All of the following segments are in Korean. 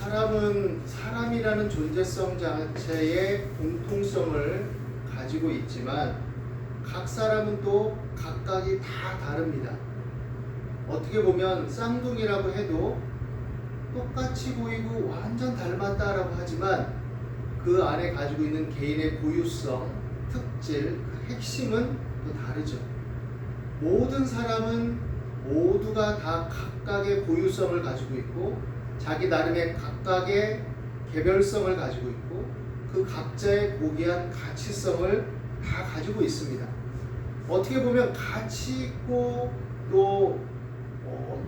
사람은 사람이라는 존재성 자체의 공통성을 가지고 있지만 각 사람은 또 각각이 다 다릅니다. 어떻게 보면 쌍둥이라고 해도 똑같이 보이고 완전 닮았다라고 하지만 그 안에 가지고 있는 개인의 고유성, 특질, 그 핵심은 또 다르죠. 모든 사람은 모두가 다 각각의 고유성을 가지고 있고 자기 나름의 각각의 개별성을 가지고 있고 그 각자의 고귀한 가치성을 다 가지고 있습니다. 어떻게 보면 가치 있고 또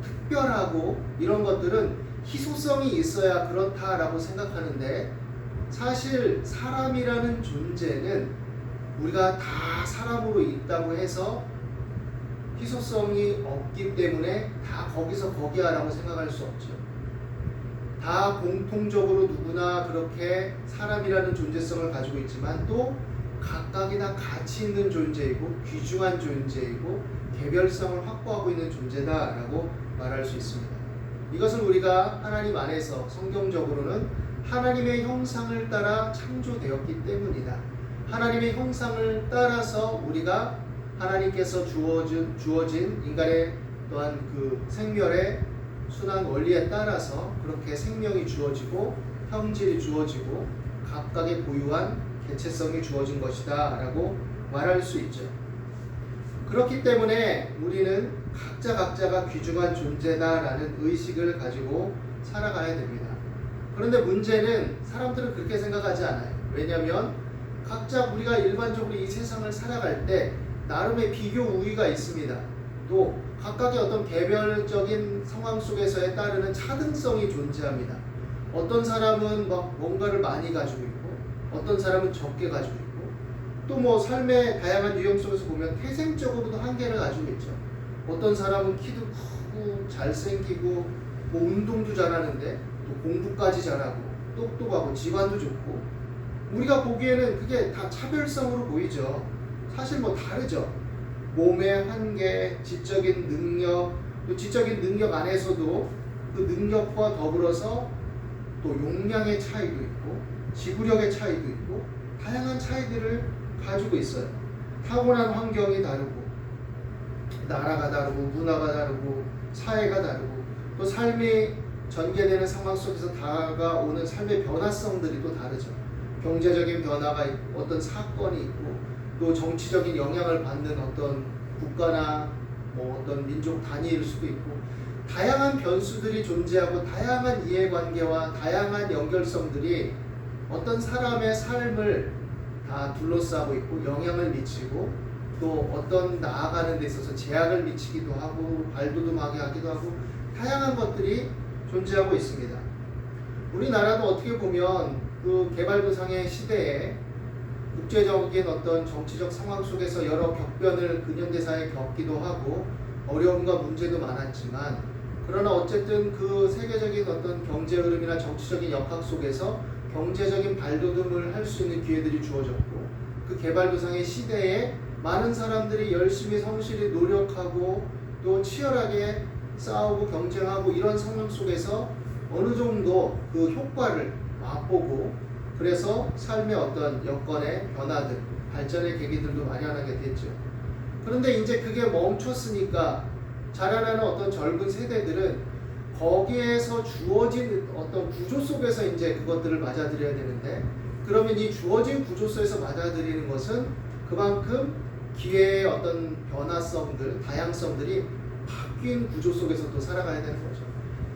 특별하고 이런 것들은 희소성이 있어야 그렇다라고 생각하는데 사실 사람이라는 존재는 우리가 다 사람으로 있다고 해서 희소성이 없기 때문에 다 거기서 거기야라고 생각할 수 없죠. 다 공통적으로 누구나 그렇게 사람이라는 존재성을 가지고 있지만 또 각각이 다 가치 있는 존재이고 귀중한 존재이고 개별성을 확보하고 있는 존재다라고 말할 수 있습니다. 이것은 우리가 하나님 안에서 성경적으로는 하나님의 형상을 따라 창조되었기 때문이다. 하나님의 형상을 따라서 우리가 하나님께서 주어진 인간의 또한 그 생멸의 순환 원리에 따라서 그렇게 생명이 주어지고 형질이 주어지고 각각의 고유한 개체성이 주어진 것이다 라고 말할 수 있죠. 그렇기 때문에 우리는 각자가 귀중한 존재다라는 의식을 가지고 살아가야 됩니다. 그런데 문제는 사람들은 그렇게 생각하지 않아요. 왜냐하면 각자 우리가 일반적으로 이 세상을 살아갈 때 나름의 비교 우위가 있습니다. 또 각각의 어떤 개별적인 상황 속에서에 따르는 차등성이 존재합니다. 어떤 사람은 막 뭔가를 많이 가지고 있고 어떤 사람은 적게 가지고 있고 또 뭐 삶의 다양한 유형 속에서 보면 태생적으로도 한계를 가지고 있죠. 어떤 사람은 키도 크고 잘생기고 뭐 운동도 잘하는데 또 공부까지 잘하고 똑똑하고 집안도 좋고 우리가 보기에는 그게 다 차별성으로 보이죠. 사실 뭐 다르죠. 몸의 한계, 지적인 능력, 또 지적인 능력 안에서도 그 능력과 더불어서 또 용량의 차이도 있고 지구력의 차이도 있고 다양한 차이들을 가지고 있어요. 타고난 환경이 다르고 나라가 다르고 문화가 다르고 사회가 다르고 또 삶이 전개되는 상황 속에서 다가오는 삶의 변화성들이 또 다르죠. 경제적인 변화가 있고 어떤 사건이 있고 또 정치적인 영향을 받는 어떤 국가나 뭐 어떤 민족 단위일 수도 있고 다양한 변수들이 존재하고 다양한 이해관계와 다양한 연결성들이 어떤 사람의 삶을 다 둘러싸고 있고 영향을 미치고 또 어떤 나아가는 데 있어서 제약을 미치기도 하고 발돋움하게 하기도 하고 다양한 것들이 존재하고 있습니다. 우리나라도 어떻게 보면 그 개발도상의 시대에 국제적인 어떤 정치적 상황 속에서 여러 격변을 근현대사에 겪기도 하고 어려움과 문제도 많았지만 그러나 어쨌든 그 세계적인 어떤 경제 흐름이나 정치적인 역학 속에서 경제적인 발돋움을 할 수 있는 기회들이 주어졌고 그 개발도상의 시대에 많은 사람들이 열심히 성실히 노력하고 또 치열하게 싸우고 경쟁하고 이런 상황 속에서 어느 정도 그 효과를 맛보고 그래서 삶의 어떤 여건의 변화들, 발전의 계기들도 마련하게 됐죠. 그런데 이제 그게 멈췄으니까 자라나는 어떤 젊은 세대들은 거기에서 주어진 어떤 구조 속에서 이제 그것들을 맞아들여야 되는데 그러면 이 주어진 구조 속에서 맞아들이는 것은 그만큼 기회의 어떤 변화성들, 다양성들이 바뀐 구조 속에서 또 살아가야 되는 거죠.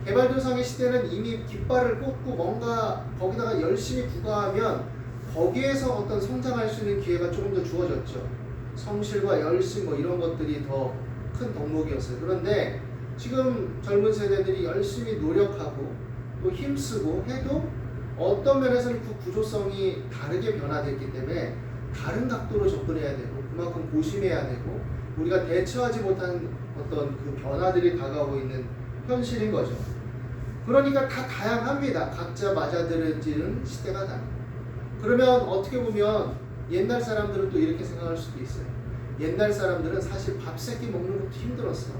개발도상의 시대는 이미 깃발을 꽂고 뭔가 거기다가 열심히 부과하면 거기에서 어떤 성장할 수 있는 기회가 조금 더 주어졌죠. 성실과 열심 뭐 이런 것들이 더 큰 덕목이었어요. 그런데 지금 젊은 세대들이 열심히 노력하고 또 힘쓰고 해도 어떤 면에서는 그 구조성이 다르게 변화됐기 때문에 다른 각도로 접근해야 되고 그만큼 고심해야 되고 우리가 대처하지 못한 어떤 그 변화들이 다가오고 있는 현실인 거죠. 그러니까 다 다양합니다. 각자 맞아들여지는 시대가 다르고 그러면 어떻게 보면 옛날 사람들은 또 이렇게 생각할 수도 있어요. 옛날 사람들은 사실 밥 세끼 먹는 것도 힘들었어.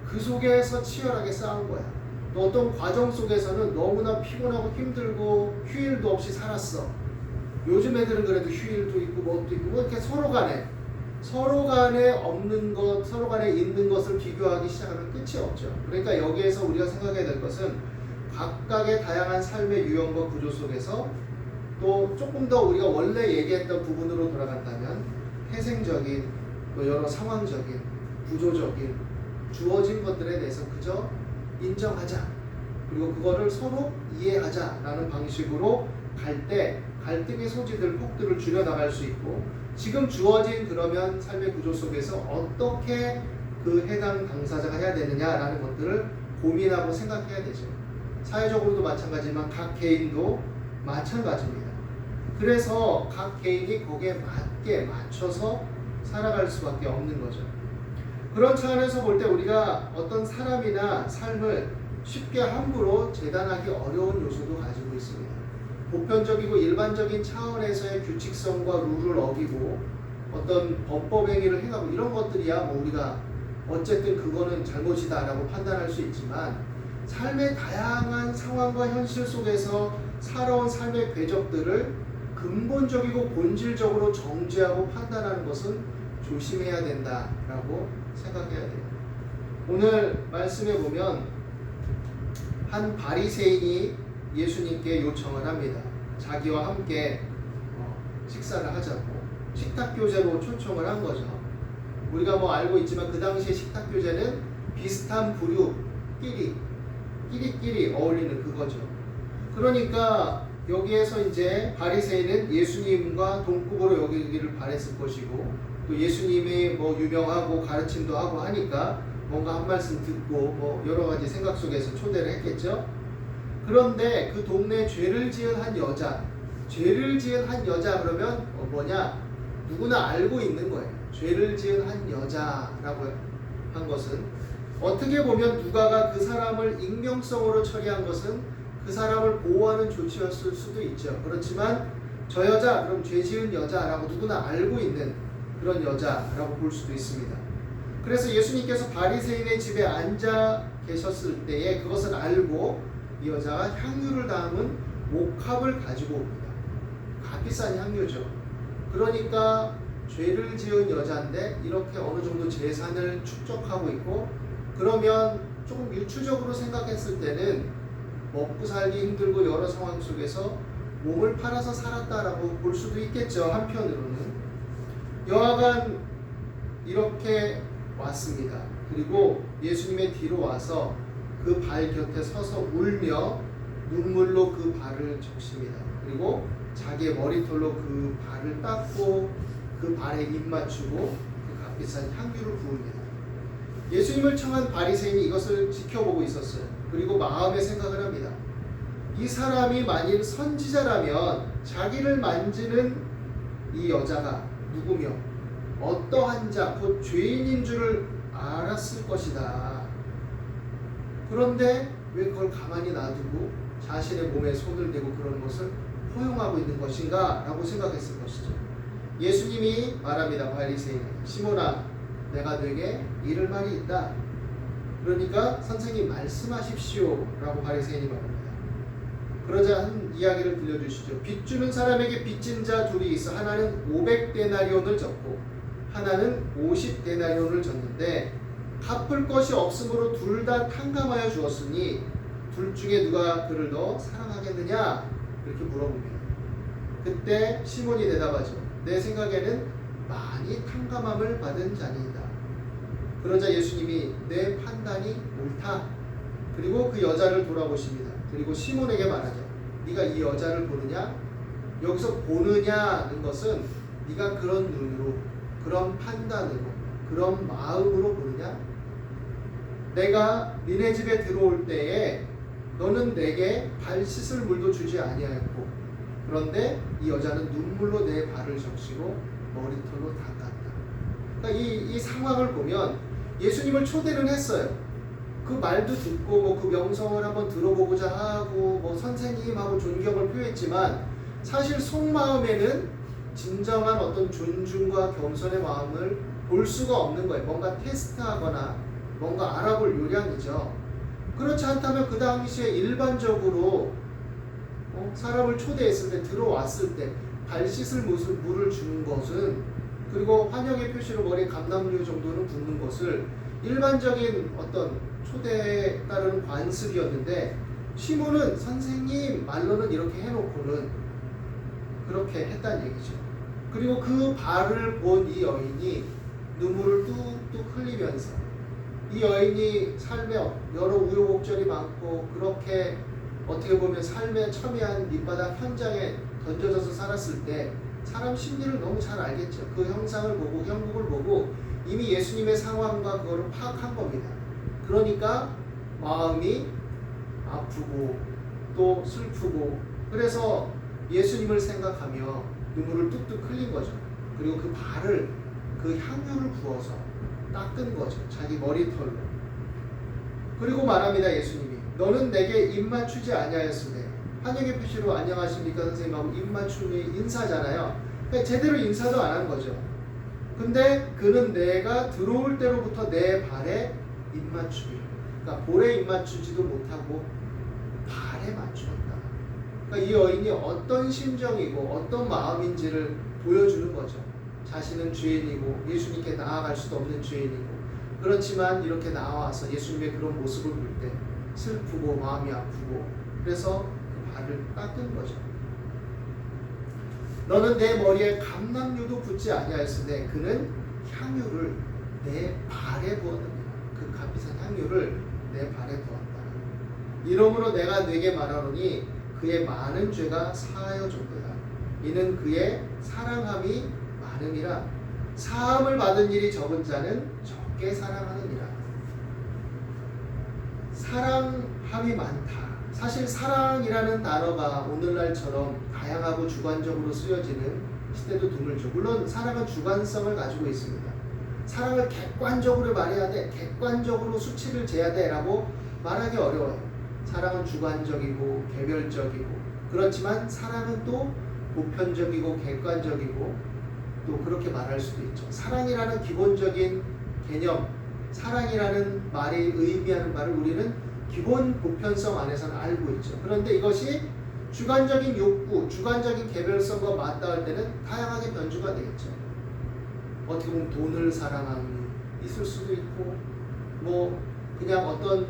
그 속에서 치열하게 싸운 거야. 또 어떤 과정 속에서는 너무나 피곤하고 힘들고 휴일도 없이 살았어. 요즘 애들은 그래도 휴일도 있고 뭣도 있고 뭐 이렇게 서로 간에 없는 것, 서로 간에 있는 것을 비교하기 시작하면 끝이 없죠. 그러니까 여기에서 우리가 생각해야 될 것은 각각의 다양한 삶의 유형과 구조 속에서 또 조금 더 우리가 원래 얘기했던 부분으로 돌아간다면 태생적인 또 여러 상황적인 구조적인 주어진 것들에 대해서 그저 인정하자, 그리고 그거를 서로 이해하자라는 방식으로 갈 때 갈등의 소지들, 폭들을 줄여나갈 수 있고, 지금 주어진 그러면 삶의 구조 속에서 어떻게 그 해당 당사자가 해야 되느냐라는 것들을 고민하고 생각해야 되죠. 사회적으로도 마찬가지지만 각 개인도 마찬가지입니다. 그래서 각 개인이 거기에 맞게 맞춰서 살아갈 수밖에 없는 거죠. 그런 차원에서 볼 때 우리가 어떤 사람이나 삶을 쉽게 함부로 재단하기 어려운 요소도 가지고 있습니다. 보편적이고 일반적인 차원에서의 규칙성과 룰을 어기고 어떤 범법 행위를 행하고 이런 것들이야 뭐 우리가 어쨌든 그거는 잘못이다라고 판단할 수 있지만, 삶의 다양한 상황과 현실 속에서 살아온 삶의 궤적들을 근본적이고 본질적으로 정죄하고 판단하는 것은 조심해야 된다라고 생각해야 돼요. 오늘 말씀에 보면 한 바리새인이 예수님께 요청을 합니다. 자기와 함께 식사를 하자고 식탁 교제로 초청을 한 거죠. 우리가 뭐 알고 있지만 그 당시에 식탁 교제는 비슷한 끼리끼리 어울리는 그거죠. 그러니까 여기에서 이제 바리새인은 예수님과 동급으로 여기기를 바랬을 것이고, 또 예수님이 뭐 유명하고 가르침도 하고 하니까 뭔가 한 말씀 듣고 뭐 여러 가지 생각 속에서 초대를 했겠죠. 그런데 그 동네에 죄를 지은 한 여자 그러면 뭐냐? 누구나 알고 있는 거예요. 죄를 지은 한 여자라고 한 것은 어떻게 보면 누가가 그 사람을 익명성으로 처리한 것은 그 사람을 보호하는 조치였을 수도 있죠. 그렇지만 저 여자, 그럼 죄 지은 여자라고 누구나 알고 있는 그런 여자라고 볼 수도 있습니다. 그래서 예수님께서 바리새인의 집에 앉아 계셨을 때에 그것을 알고 이 여자가 향유를 담은 목합을 가지고 옵니다. 값비싼 향유죠. 그러니까 죄를 지은 여자인데 이렇게 어느 정도 재산을 축적하고 있고, 그러면 조금 유추적으로 생각했을 때는 먹고 살기 힘들고 여러 상황 속에서 몸을 팔아서 살았다라고 볼 수도 있겠죠. 한편으로는 여하간 이렇게 왔습니다. 그리고 예수님의 뒤로 와서 그 발 곁에 서서 울며 눈물로 그 발을 적십니다. 그리고 자기의 머리털로 그 발을 닦고 그 발에 입 맞추고 그 값비싼 향유를 부읍니다. 예수님을 청한 바리새인이 이것을 지켜보고 있었어요. 그리고 마음에 생각을 합니다. 이 사람이 만일 선지자라면 자기를 만지는 이 여자가 누구며 어떠한 자, 곧 죄인인 줄을 알았을 것이다. 그런데 왜 그걸 가만히 놔두고 자신의 몸에 손을 대고 그런 것을 허용하고 있는 것인가 라고 생각했을 것이죠. 예수님이 말합니다. 바리새인 시몬아, 내가 네게 이를 말이 있다. 그러니까 선생님 말씀하십시오 라고 바리새인이 말합니다. 그러자 한 이야기를 들려주시죠. 빚주는 사람에게 빚진 자 둘이 있어. 하나는 500데나리온을 졌고 하나는 50데나리온을 졌는데 갚을 것이 없으므로 둘 다 탕감하여 주었으니 둘 중에 누가 그를 더 사랑하겠느냐? 이렇게 물어봅니다. 그때 시몬이 대답하죠. 내 생각에는 많이 탕감함을 받은 자니이다. 그러자 예수님이 내 판단이 옳다. 그리고 그 여자를 돌아보십니다. 그리고 시몬에게 말하죠. 네가 이 여자를 보느냐? 여기서 보느냐는 것은 네가 그런 눈으로, 그런 판단으로, 그런 마음으로 보느냐? 내가 니네 집에 들어올 때에 너는 내게 발 씻을 물도 주지 아니하였고, 그런데 이 여자는 눈물로 내 발을 적시고 머리털로 닦았다. 그러니까 이 상황을 보면 예수님을 초대는 했어요. 그 말도 듣고 뭐 그 명성을 한번 들어보고자 하고 뭐 선생님하고 존경을 표했지만 사실 속마음에는 진정한 어떤 존중과 겸손의 마음을 볼 수가 없는 거예요. 뭔가 테스트하거나 뭔가 알아볼 요량이죠. 그렇지 않다면 그 당시에 일반적으로 사람을 초대했을 때 들어왔을 때 발 씻을 물을 주는 것은, 그리고 환영의 표시로 머리에 감람류 정도는 붓는 것을 일반적인 어떤 초대에 따르는 관습이었는데, 시몬은 선생님 말로는 이렇게 해놓고는 그렇게 했다는 얘기죠. 그리고 그 발을 본 이 여인이 눈물을 뚝뚝 흘리면서, 이 여인이 삶에 여러 우여곡절이 많고 그렇게 어떻게 보면 삶의 첨예한 밑바닥 현장에 던져져서 살았을 때 사람 심리를 너무 잘 알겠죠. 그 형상을 보고 형국을 보고 이미 예수님의 상황과 그거를 파악한 겁니다. 그러니까 마음이 아프고 또 슬프고, 그래서 예수님을 생각하며 눈물을 뚝뚝 흘린 거죠. 그리고 그 발을, 그 향유를 부어서 닦은 거죠. 자기 머리털로. 그리고 말합니다. 예수님이 너는 내게 입 맞추지 아니하였으되, 환영의 표시로 안녕하십니까 선생님하고 입 맞춤이 인사잖아요. 그러니까 제대로 인사도 안 한 거죠. 근데 그는 내가 들어올 때로부터 내 발에 입 맞추기를, 그러니까 볼에 입 맞추지도 못하고 발에 맞추었다. 그러니까 이 여인이 어떤 심정이고 어떤 마음인지를 보여주는 거죠. 자신은 죄인이고 예수님께 나아갈 수도 없는 죄인이고, 그렇지만 이렇게 나와서 예수님의 그런 모습을 볼 때 슬프고 마음이 아프고, 그래서 그 발을 닦은 거죠. 너는 내 머리에 감람류도 붓지 아니하였으되 그는 향유를 내 발에 부었느니라. 그 값비싼 향유를 내 발에 부었다. 이러므로 내가 네게 말하노니 그의 많은 죄가 사하여졌도다. 이는 그의 사랑함이 많음이라. 사함을 받은 일이 적은 자는 적게 사랑하느니라. 사랑함이 많다. 사실 사랑이라는 단어가 오늘날처럼 다양하고 주관적으로 쓰여지는 시대도 드물죠. 물론 사랑은 주관성을 가지고 있습니다. 사랑을 객관적으로 말해야 돼, 객관적으로 수치를 재야 돼 라고 말하기 어려워요. 사랑은 주관적이고 개별적이고, 그렇지만 사랑은 또 보편적이고 객관적이고 또 그렇게 말할 수도 있죠. 사랑이라는 기본적인 개념, 사랑이라는 말이 의미하는 바를 우리는 기본 보편성 안에서는 알고 있죠. 그런데 이것이 주관적인 욕구, 주관적인 개별성과 맞닿을 때는 다양하게 변주가 되겠죠. 어떻게 보면 돈을 사랑함이 있을 수도 있고, 뭐 그냥 어떤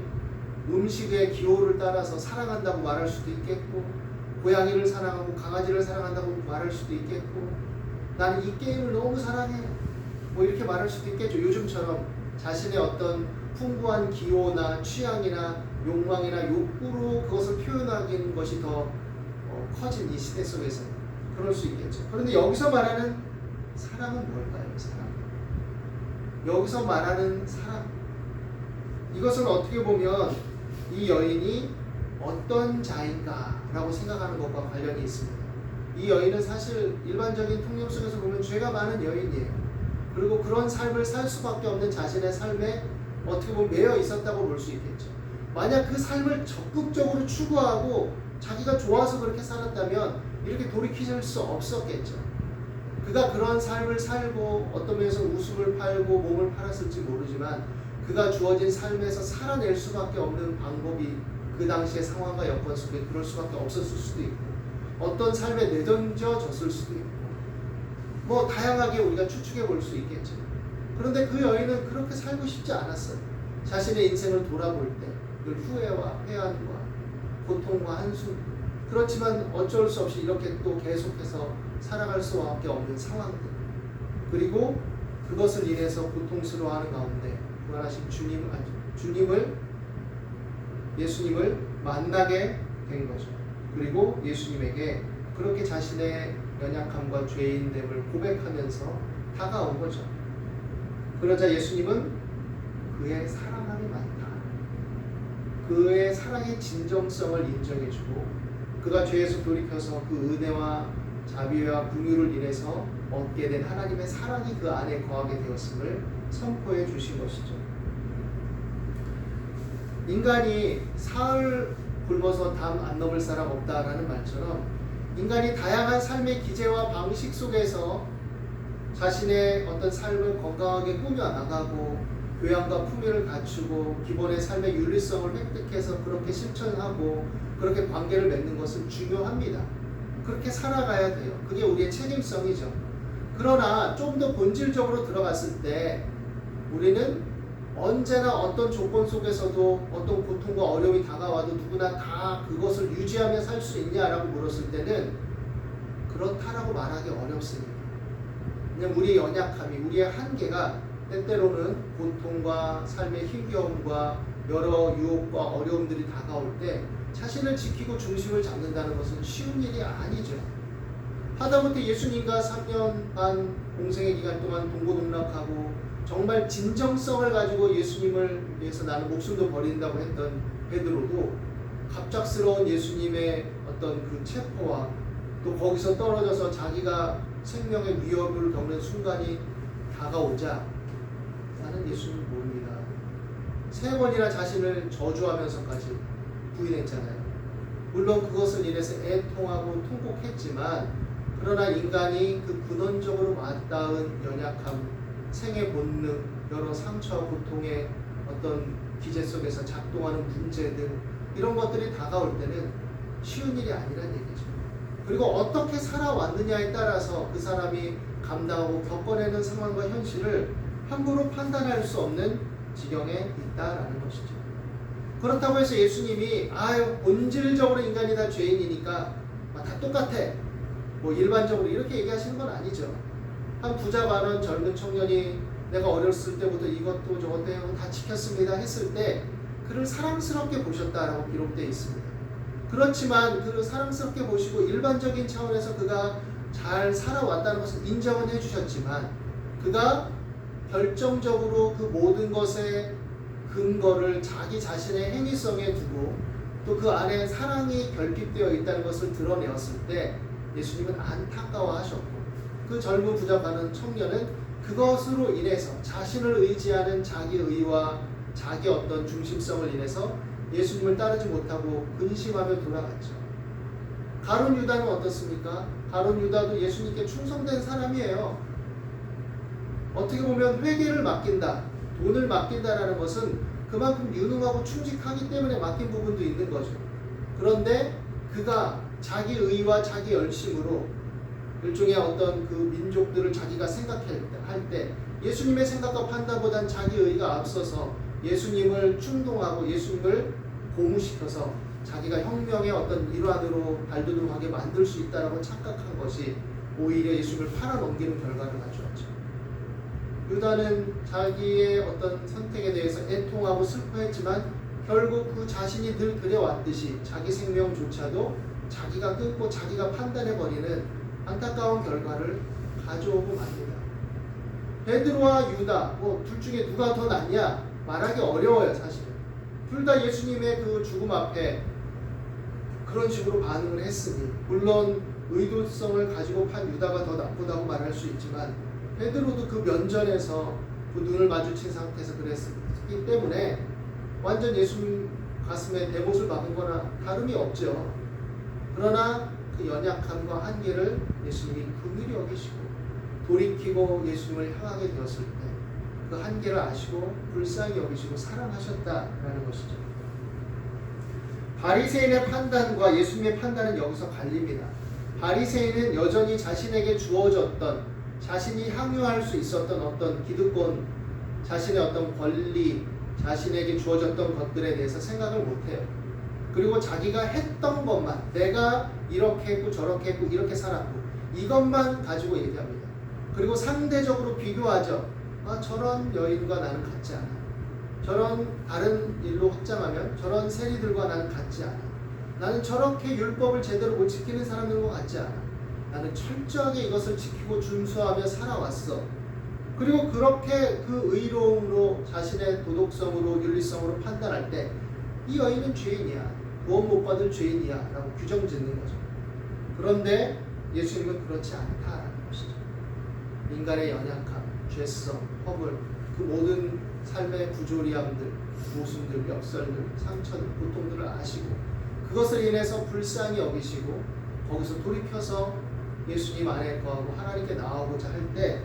음식의 기호를 따라서 사랑한다고 말할 수도 있겠고, 고양이를 사랑하고 강아지를 사랑한다고 말할 수도 있겠고, 나는 이 게임을 너무 사랑해, 뭐 이렇게 말할 수도 있겠죠. 요즘처럼 자신의 어떤 풍부한 기호나 취향이나 욕망이나 욕구로 그것을 표현하는 것이 더 커진 이 시대 속에서 그럴 수 있겠죠. 그런데 여기서 말하는 사랑은 뭘까요? 사랑. 여기서 말하는 사랑, 이것은 어떻게 보면 이 여인이 어떤 자인가라고 생각하는 것과 관련이 있습니다. 이 여인은 사실 일반적인 통념 속에서 보면 죄가 많은 여인이에요. 그리고 그런 삶을 살 수밖에 없는 자신의 삶에 어떻게 보면 매여 있었다고 볼 수 있겠죠. 만약 그 삶을 적극적으로 추구하고 자기가 좋아서 그렇게 살았다면 이렇게 돌이킬 수 없었겠죠. 그가 그런 삶을 살고 어떤 면에서 웃음을 팔고 몸을 팔았을지 모르지만, 그가 주어진 삶에서 살아낼 수밖에 없는 방법이 그 당시의 상황과 여건 속에 그럴 수밖에 없었을 수도 있고, 어떤 삶에 내던져졌을 수도 있고, 뭐 다양하게 우리가 추측해 볼 수 있겠죠. 그런데 그 여인은 그렇게 살고 싶지 않았어요. 자신의 인생을 돌아볼 때 늘 후회와 회한과 고통과 한숨, 그렇지만 어쩔 수 없이 이렇게 또 계속해서 살아갈 수밖에 없는 상황들, 그리고 그것을 인해서 고통스러워하는 가운데 부활하신 예수님을 만나게 된 거죠. 그리고 예수님에게 그렇게 자신의 연약함과 죄인됨을 고백하면서 다가온 거죠. 그러자 예수님은 그의 사랑함이 많다, 그의 사랑의 진정성을 인정해주고, 그가 죄에서 돌이켜서 그 은혜와 자비와 긍휼을 인해서 얻게 된 하나님의 사랑이 그 안에 거하게 되었음을 선포해 주신 것이죠. 인간이 사흘 굶어서 담 안 넘을 사람 없다라는 말처럼, 인간이 다양한 삶의 기제와 방식 속에서 자신의 어떤 삶을 건강하게 꾸며 나가고 교양과 품위를 갖추고 기본의 삶의 윤리성을 획득해서 그렇게 실천하고 그렇게 관계를 맺는 것은 중요합니다. 그렇게 살아가야 돼요. 그게 우리의 책임성이죠. 그러나 좀 더 본질적으로 들어갔을 때 우리는 언제나 어떤 조건 속에서도 어떤 고통과 어려움이 다가와도 누구나 다 그것을 유지하며 살 수 있냐라고 물었을 때는 그렇다라고 말하기 어렵습니다. 왜냐하면 우리의 연약함이, 우리의 한계가 때때로는 고통과 삶의 힘겨움과 여러 유혹과 어려움들이 다가올 때 자신을 지키고 중심을 잡는다는 것은 쉬운 일이 아니죠. 하다못해 예수님과 3년 반 공생의 기간 동안 동고동락하고 정말 진정성을 가지고 예수님을 위해서 나는 목숨도 버린다고 했던 베드로도 갑작스러운 예수님의 어떤 그 체포와 또 거기서 떨어져서 자기가 생명의 위협을 겪는 순간이 다가오자 나는 예수님을 모릅니다. 3번이나 자신을 저주하면서까지 부인했잖아요. 물론 그것을 인해서 애통하고 통곡했지만 그러나 인간이 그 근원적으로 맞닿은 연약함, 생의 본능, 여러 상처와 고통의 어떤 기제 속에서 작동하는 문제들 이런 것들이 다가올 때는 쉬운 일이 아니란 얘기죠. 그리고 어떻게 살아왔느냐에 따라서 그 사람이 감당하고 겪어내는 상황과 현실을 함부로 판단할 수 없는 지경에 있다라는 것이죠. 그렇다고 해서 예수님이 본질적으로 인간이 다 죄인이니까 다 똑같아 뭐 일반적으로 이렇게 얘기하시는 건 아니죠. 한 부자 많은 젊은 청년이 내가 어렸을 때부터 이것도 저것도 하고 다 지켰습니다 했을 때 그를 사랑스럽게 보셨다라고 기록되어 있습니다. 그렇지만 그를 사랑스럽게 보시고 일반적인 차원에서 그가 잘 살아왔다는 것을 인정은 해주셨지만 그가 결정적으로 그 모든 것의 근거를 자기 자신의 행위성에 두고 또 그 안에 사랑이 결핍되어 있다는 것을 드러내었을 때 예수님은 안타까워하셨고 그 젊은 부자 많은 청년은 그것으로 인해서 자신을 의지하는 자기 의와 자기 어떤 중심성을 인해서 예수님을 따르지 못하고 근심하며 돌아갔죠. 가룟 유다는 어떻습니까? 가룟 유다도 예수님께 충성된 사람이에요. 어떻게 보면 회개를 맡긴다, 돈을 맡긴다라는 것은 그만큼 유능하고 충직하기 때문에 맡긴 부분도 있는 거죠. 그런데 그가 자기 의와 자기 열심으로 일종의 어떤 그 민족들을 자기가 생각할 때 예수님의 생각과 판단보단 자기 의가 앞서서 예수님을 충동하고 예수님을 고무시켜서 자기가 혁명의 어떤 일환으로 발돋움하게 만들 수 있다라고 착각한 것이 오히려 예수님을 팔아넘기는 결과를 가져왔죠. 유다는 자기의 어떤 선택에 대해서 애통하고 슬퍼했지만 결국 그 자신이 늘 그래왔듯이 자기 생명조차도 자기가 끊고 자기가 판단해버리는 안타까운 결과를 가져오고 맙니다. 베드로와 유다 둘 중에 누가 더 낫냐 말하기 어려워요. 사실 둘 다 예수님의 그 죽음 앞에 그런 식으로 반응을 했으니 물론 의도성을 가지고 판 유다가 더 나쁘다고 말할 수 있지만 베드로도 그 면전에서 그 눈을 마주친 상태에서 그랬기 때문에 완전 예수님 가슴에 대못을 박은 거나 다름이 없죠. 그러나 그 연약함과 한계를 예수님이 긍휼히 여기시고 돌이키고 예수님을 향하게 되었을 때 그 한계를 아시고 불쌍히 여기시고 사랑하셨다라는 것이죠. 바리새인의 판단과 예수님의 판단은 여기서 갈립니다. 바리새인은 여전히 자신에게 주어졌던 자신이 향유할 수 있었던 어떤 기득권, 자신의 어떤 권리, 자신에게 주어졌던 것들에 대해서 생각을 못해요. 그리고 자기가 했던 것만, 내가 이렇게 했고 저렇게 했고 이렇게 살았고 이것만 가지고 얘기합니다. 그리고 상대적으로 비교하죠. 저런 여인과 나는 같지 않아. 저런 다른 일로 확장하면 저런 세리들과 나는 같지 않아. 나는 저렇게 율법을 제대로 못 지키는 사람들과 같지 않아. 나는 철저하게 이것을 지키고 준수하며 살아왔어. 그리고 그렇게 그 의로움으로 자신의 도덕성으로 윤리성으로 판단할 때 이 여인은 죄인이야, 구원 못 받을 죄인이야 라고 규정 짓는 거죠. 그런데 예수님은 그렇지 않다라는 것이죠. 인간의 연약함, 죄성, 허물, 그 모든 삶의 부조리함들, 모순들, 역설들, 상처들, 고통들을 아시고 그것을 인해서 불쌍히 여기시고 거기서 돌이켜서 예수님 안에 거하고 하나님께 나아오고자 할 때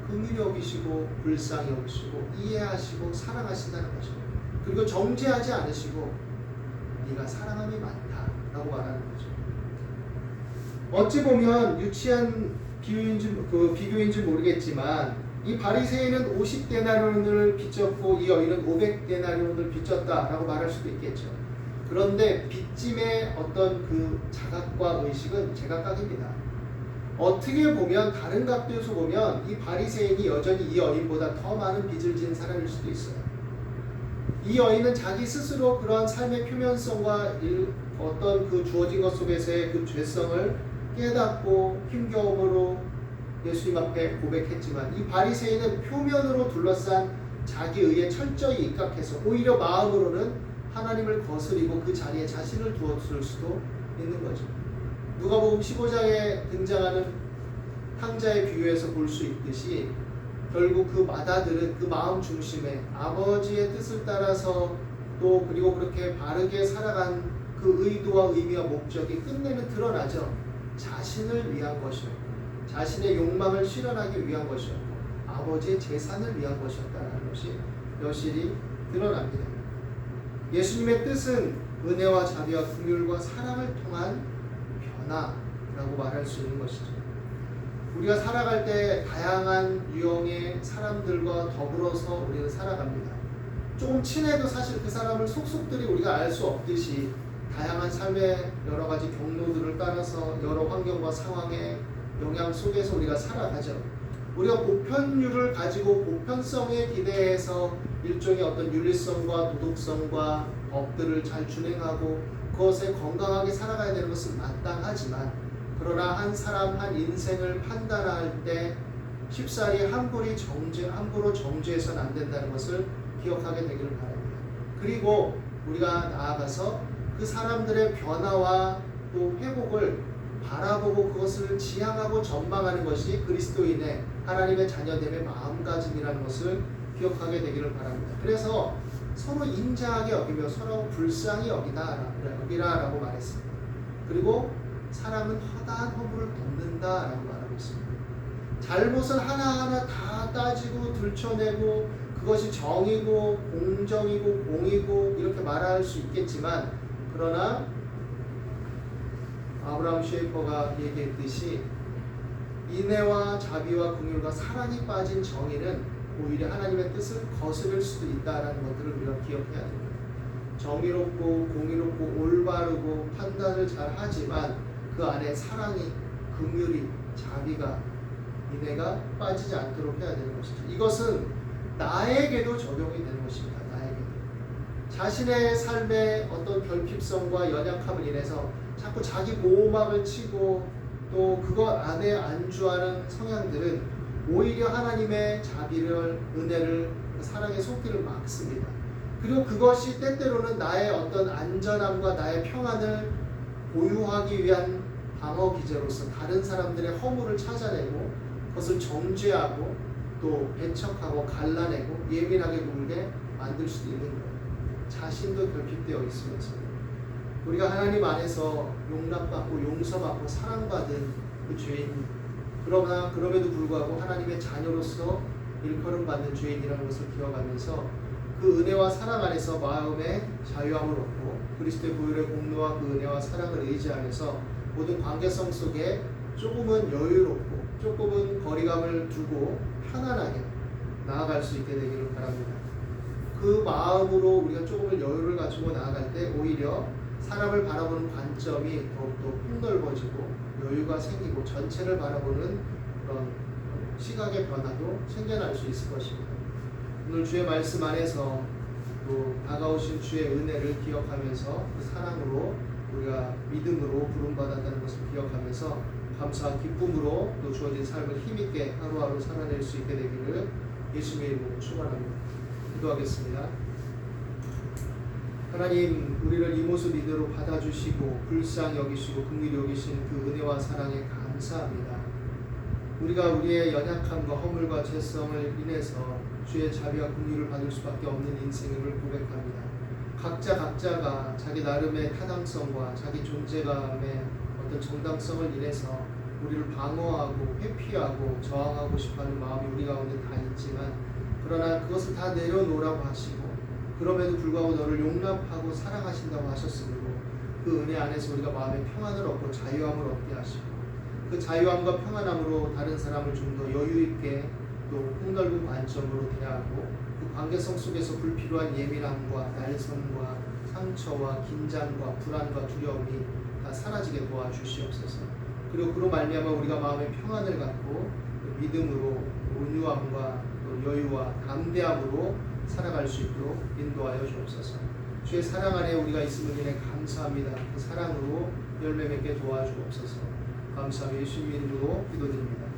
그 긍휼히 여기시고 불쌍히 여기시고 이해하시고 사랑하신다는 것입니다. 그리고 정죄하지 않으시고 네가 사랑함이 많다라고 말하는 거죠. 어찌 보면 유치한 비교인지 모르겠지만 이 바리새인은 50데나리온을 빚졌고 이 여인은 500데나리온을 빚졌다라고 말할 수도 있겠죠. 그런데 빚짐의 어떤 그 자각과 의식은 제각각입니다. 어떻게 보면 다른 각도에서 보면 이 바리새인이 여전히 이 여인보다 더 많은 빚을 진 사람일 수도 있어요. 이 여인은 자기 스스로 그러한 삶의 표면성과 어떤 그 주어진 것 속에서의 그 죄성을 깨닫고 힘겨움으로 예수님 앞에 고백했지만 이 바리새인은 표면으로 둘러싼 자기 의에 철저히 입각해서 오히려 마음으로는 하나님을 거스리고 그 자리에 자신을 두었을 수도 있는 거죠. 누가복음 15장에 등장하는 탕자의 비유에서 볼 수 있듯이 결국 그 마다들은 그 마음 중심에 아버지의 뜻을 따라서 또 그리고 그렇게 바르게 살아간 그 의도와 의미와 목적이 끝내는 드러나죠. 자신을 위한 것이었고 자신의 욕망을 실현하기 위한 것이었고 아버지의 재산을 위한 것이었다는 것이 여실히 드러납니다. 예수님의 뜻은 은혜와 자비와 긍휼과 사랑을 통한 변화라고 말할 수 있는 것이죠. 우리가 살아갈 때 다양한 유형의 사람들과 더불어서 우리는 살아갑니다. 조금 친해도 사실 그 사람을 속속들이 우리가 알 수 없듯이 다양한 삶의 여러 가지 경로들을 따라서 여러 환경과 상황의 영향 속에서 우리가 살아가죠. 우리가 보편율을 가지고 보편성에 기대해서 일종의 어떤 윤리성과 도덕성과 법들을 잘 준행하고 그것에 건강하게 살아가야 되는 것은 마땅하지만 그러나 한 사람 한 인생을 판단할 때 쉽사리 함부로 정죄해서는 안 된다는 것을 기억하게 되기를 바랍니다. 그리고 우리가 나아가서 그 사람들의 변화와 또 회복을 바라보고 그것을 지향하고 전망하는 것이 그리스도인의 하나님의 자녀됨의 마음가짐이라는 것을 기억하게 되기를 바랍니다. 그래서 서로 인자하게 여기며 서로 불쌍히 여기라라고 말했습니다. 그리고 사람은 허다한 허물을 돕는다라고 말하고 있습니다. 잘못을 하나하나 다 따지고 들춰내고 그것이 정이고 공정이고 공이고 이렇게 말할 수 있겠지만 그러나 아브라함 쉐이퍼가 얘기했듯이 인애와 자비와 긍휼과 사랑이 빠진 정의는 오히려 하나님의 뜻을 거스를 수도 있다는 것들을 우리가 기억해야 됩니다. 정의롭고 공의롭고 올바르고 판단을 잘 하지만 그 안에 사랑이, 긍휼이, 자비가, 인애가 빠지지 않도록 해야 되는 것이죠. 이것은 나에게도 적용이 되는 것입니다. 나에게도. 자신의 삶의 어떤 결핍성과 연약함을 인해서 자꾸 자기 보호막을 치고 또 그것 안에 안주하는 성향들은 오히려 하나님의 자비를, 은혜를, 사랑의 손길을 막습니다. 그리고 그것이 때때로는 나의 어떤 안전함과 나의 평안을 보유하기 위한 방어 기제로서 다른 사람들의 허물을 찾아내고 그것을 정죄하고 또 배척하고 갈라내고 예민하게 굴게 만들 수도 있는 거예요. 자신도 결핍되어 있으면서 우리가 하나님 안에서 용납받고 용서받고 사랑받은 그 죄인, 그러나 그럼에도 불구하고 하나님의 자녀로서 일컬음받는 죄인이라는 것을 기억하면서 그 은혜와 사랑 안에서 마음의 자유함을 얻고 그리스도의 보혈의 공로와 그 은혜와 사랑을 의지하면서 모든 관계성 속에 조금은 여유롭고 조금은 거리감을 두고 편안하게 나아갈 수 있게 되기를 바랍니다. 그 마음으로 우리가 조금은 여유를 가지고 나아갈 때 오히려 사람을 바라보는 관점이 더욱더 폭넓어지고 여유가 생기고 전체를 바라보는 그런 시각의 변화도 생겨날 수 있을 것입니다. 오늘 주의 말씀 안에서 또 다가오신 주의 은혜를 기억하면서 그 사랑으로 우리가 믿음으로 부름받았다는 것을 기억하면서 감사와 기쁨으로 또 주어진 삶을 힘있게 하루하루 살아낼 수 있게 되기를 예수님의 이름으로 축원합니다. 기도하겠습니다. 하나님, 우리를 이 모습 이대로 받아주시고 불쌍히 여기시고 긍휼히 여기신 그 은혜와 사랑에 감사합니다. 우리가 우리의 연약함과 허물과 죄성을 인해서 주의 자비와 긍휼을 받을 수밖에 없는 인생임을 고백합니다. 각자가 자기 나름의 타당성과 자기 존재감의 어떤 정당성을 인해서 우리를 방어하고 회피하고 저항하고 싶어하는 마음이 우리 가운데 다 있지만 그러나 그것을 다 내려놓으라고 하시고 그럼에도 불구하고 너를 용납하고 사랑하신다고 하셨으므로 그 은혜 안에서 우리가 마음의 평안을 얻고 자유함을 얻게 하시고 그 자유함과 평안함으로 다른 사람을 좀 더 여유 있게 또 폭넓은 관점으로 대하고 그 관계성 속에서 불필요한 예민함과 날성과 상처와 긴장과 불안과 두려움이 다 사라지게 도와주시옵소서. 그리고 그로 말미암아 우리가 마음의 평안을 갖고 믿음으로 온유함과 또 여유와 담대함으로 살아갈 수 있도록 인도하여 주옵소서. 주의 사랑 안에 우리가 있음을 인해 감사합니다. 그 사랑으로 열매 맺게 도와주옵소서. 감사하며 예수님 이름으로 기도드립니다.